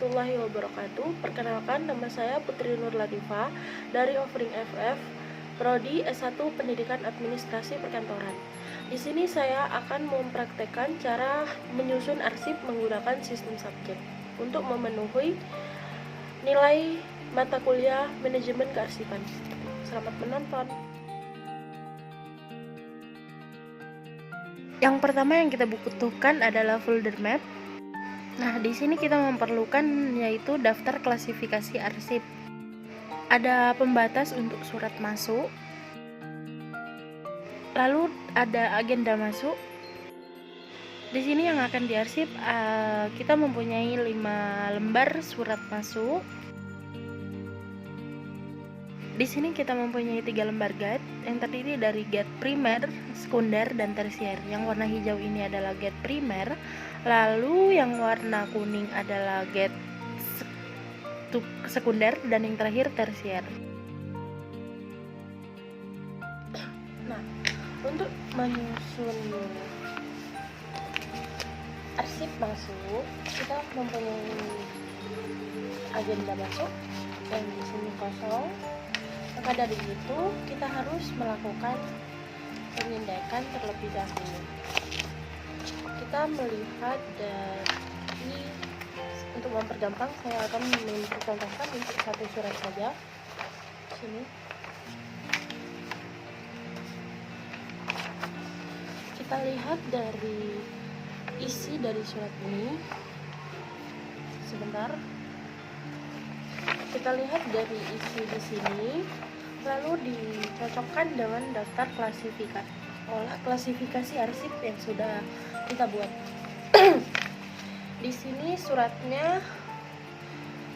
warahmatullahi wabarakatuh. Perkenalkan, nama saya Putri Nur Latifah dari Offering FF, Prodi S1 Pendidikan Administrasi Perkantoran. Di sini saya akan mempraktekkan cara menyusun arsip menggunakan sistem subjek untuk memenuhi nilai mata kuliah manajemen kearsipan. Selamat menonton. Yang pertama yang kita butuhkan adalah folder map. Nah, di sini kita memerlukan yaitu daftar klasifikasi arsip. Ada pembatas untuk surat masuk. Lalu ada agenda masuk. Di sini yang akan diarsip kita mempunyai 5 lembar surat masuk. Di sini kita mempunyai 3 lembar guide yang terdiri dari guide primer, sekunder, dan tersier. Yang warna hijau ini adalah guide primer, lalu yang warna kuning adalah guide sekunder, dan yang terakhir tersier. Nah, untuk menyusun arsip masuk, kita mempunyai agenda masuk yang di sini kosong. Maka dari itu kita harus melakukan penyindakan terlebih dahulu. Kita melihat dari, untuk mempergampang saya akan mempercontohkan untuk satu surat saja. Sini kita lihat dari isi dari surat ini. Sebentar. Kita lihat dari isi di sini, lalu dicocokkan dengan daftar klasifikasi arsip yang sudah kita buat. Di sini suratnya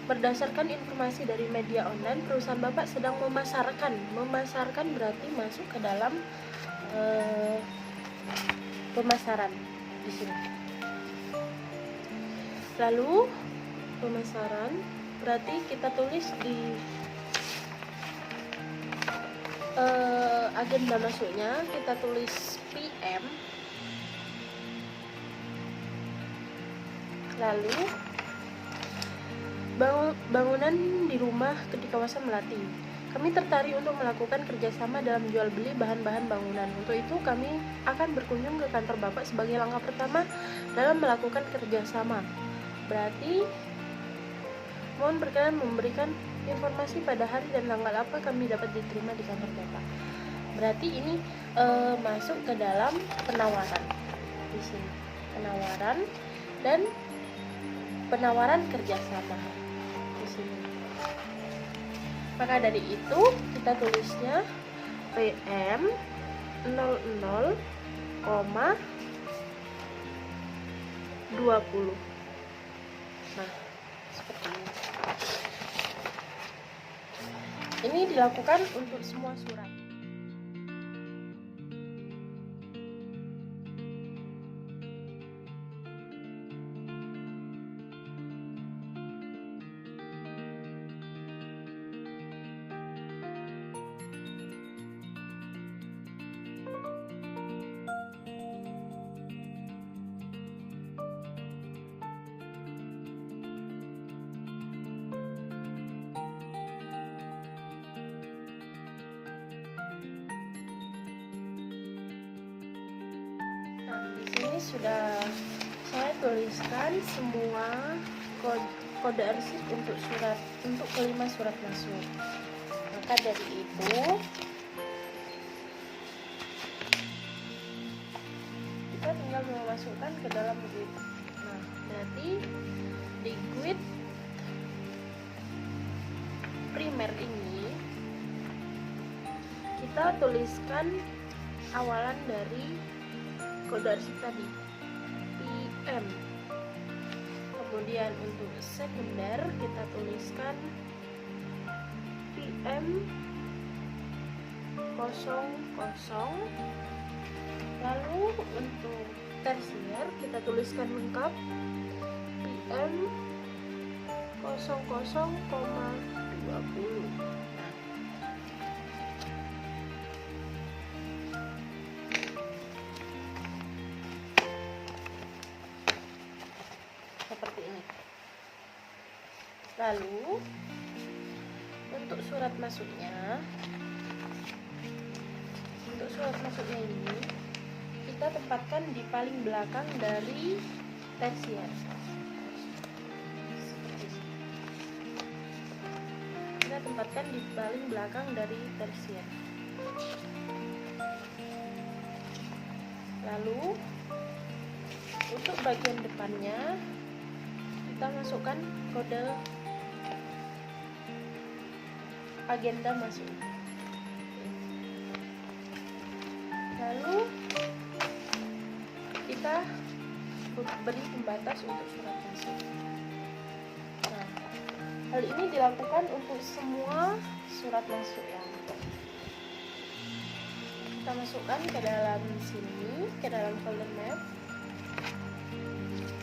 berdasarkan informasi dari media online, perusahaan Bapak sedang memasarkan. Memasarkan berarti masuk ke dalam pemasaran di sini. Lalu pemasaran berarti kita tulis di agenda masuknya, kita tulis PM, lalu bangunan di rumah di kawasan Melati. Kami tertarik untuk melakukan kerjasama dalam jual beli bahan-bahan bangunan. Untuk itu kami akan berkunjung ke kantor Bapak sebagai langkah pertama dalam melakukan kerjasama. Berarti mohon berkenan memberikan informasi pada hari dan tanggal apa kami dapat diterima di kantor Bapak. Berarti ini masuk ke dalam penawaran. Di sini penawaran dan penawaran kerjasama di sini. Maka dari itu kita tulisnya PM 00,20. Nah, seperti ini. Ini dilakukan untuk semua surat. Nah, di sini sudah saya tuliskan semua kode arsip untuk kelima surat masuk. Maka dari itu kita tinggal memasukkan ke dalam guide. Nah, berarti di guide primer ini kita tuliskan awalan dari kode arsip tadi, PM. Kemudian untuk sekunder kita tuliskan PM 00. Lalu untuk tersier kita tuliskan lengkap PM 00,20. Seperti ini. Lalu untuk surat masuknya ini kita tempatkan di paling belakang dari tersier. Kita tempatkan di paling belakang dari tersier. Lalu untuk bagian depannya kita masukkan kode agenda masuk. Lalu kita beri pembatas untuk surat masuk. Nah, hal ini dilakukan untuk semua surat masuk ya. Kita masukkan ke dalam sini, ke dalam folder map,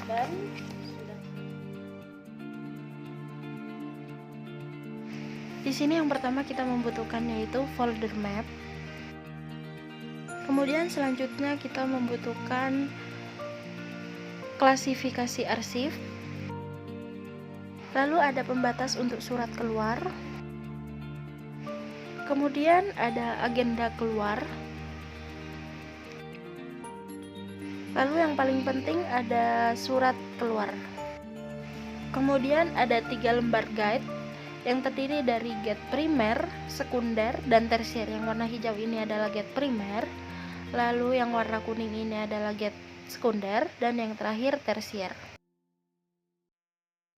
dan sudah. Di sini yang pertama kita membutuhkan yaitu folder map. Kemudian selanjutnya kita membutuhkan klasifikasi arsip. Lalu ada pembatas untuk surat keluar. Kemudian ada agenda keluar. Lalu yang paling penting ada surat keluar. Kemudian ada 3 lembar guide yang terdiri dari guide primer, sekunder, dan tersier. Yang warna hijau ini adalah guide primer. Lalu yang warna kuning ini adalah guide sekunder, dan yang terakhir tersier.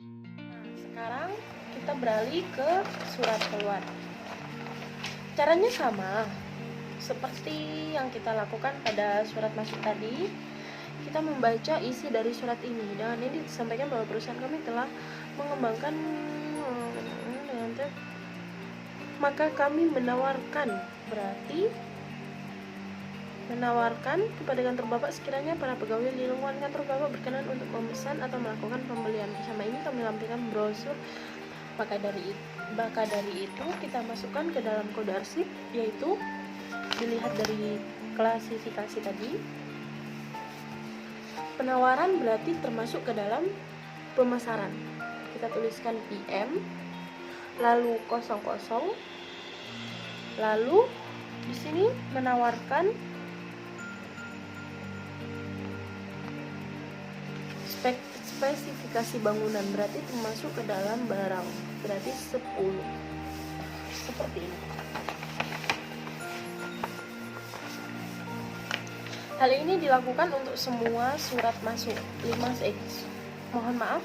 Nah, sekarang kita beralih ke surat keluar. Caranya sama seperti yang kita lakukan pada surat masuk tadi. Kita membaca isi dari surat ini. Dengan ini disampaikan bahwa perusahaan kami telah mengembangkan maka kami menawarkan, berarti menawarkan kepada kantor Bapak sekiranya para pegawai di lingkungan kantor Bapak berkenan untuk memesan atau melakukan pembelian. Bersama ini kami lampirkan brosur. Maka dari itu kita masukkan ke dalam kode arsip, yaitu dilihat dari klasifikasi tadi. Penawaran berarti termasuk ke dalam pemasaran. Kita tuliskan PM, lalu 00, lalu di sini menawarkan spesifikasi bangunan, berarti termasuk ke dalam barang, berarti 10. Seperti ini. Hal ini dilakukan untuk semua surat masuk. Mohon maaf,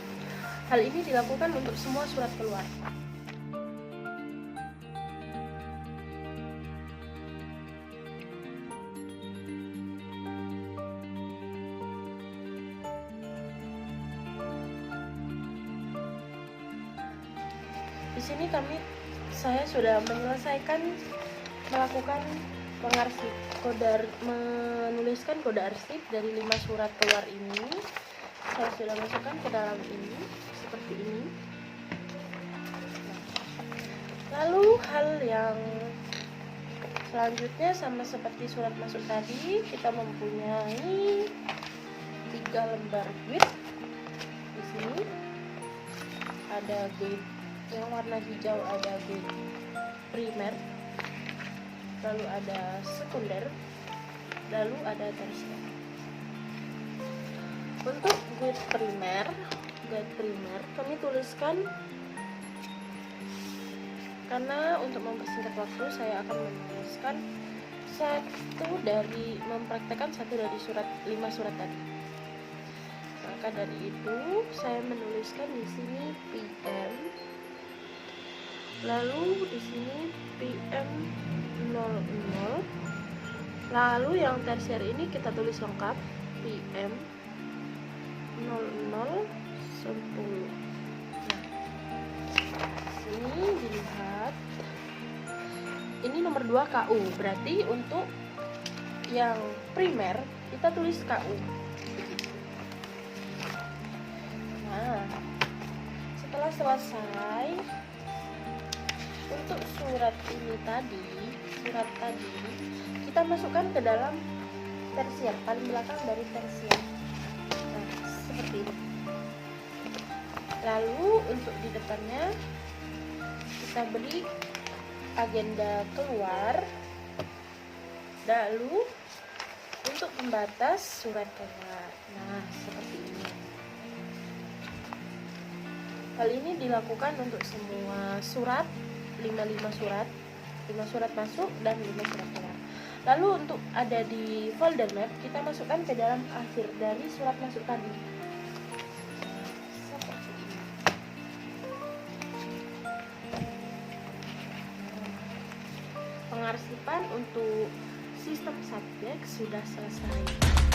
hal ini dilakukan untuk semua surat keluar. Di sini saya sudah melakukan mengarsip menuliskan kode arsip dari 5 surat keluar ini. Saya sudah masukkan ke dalam ini seperti ini. Lalu hal yang selanjutnya sama seperti surat masuk tadi, kita mempunyai 3 lembar guide. Di sini ada guide yang warna hijau, ada guide primer, lalu ada sekunder, lalu ada tersier. Untuk guide primer kami tuliskan, karena untuk mempersingkat waktu saya akan menuliskan mempraktekkan satu dari 5 surat tadi. Maka dari itu saya menuliskan di sini PM, lalu di sini PM 00, lalu yang tersier ini kita tulis lengkap PM 0010. Sini dilihat, ini nomor 2 KU, berarti untuk yang primer kita tulis KU. Nah, setelah selesai untuk surat tadi kita masukkan ke dalam tersier, paling belakang dari tersier. Nah, seperti ini. Lalu untuk di depannya kita beri agenda keluar. Lalu untuk pembatas surat keluar. Nah, seperti ini. Hal ini dilakukan untuk semua surat, 5 surat, 5 surat masuk dan 5 surat keluar. Lalu untuk ada di folder map, kita masukkan ke dalam akhir dari surat masuk tadi. Seperti ini. Pengarsipan untuk sistem subjek sudah selesai.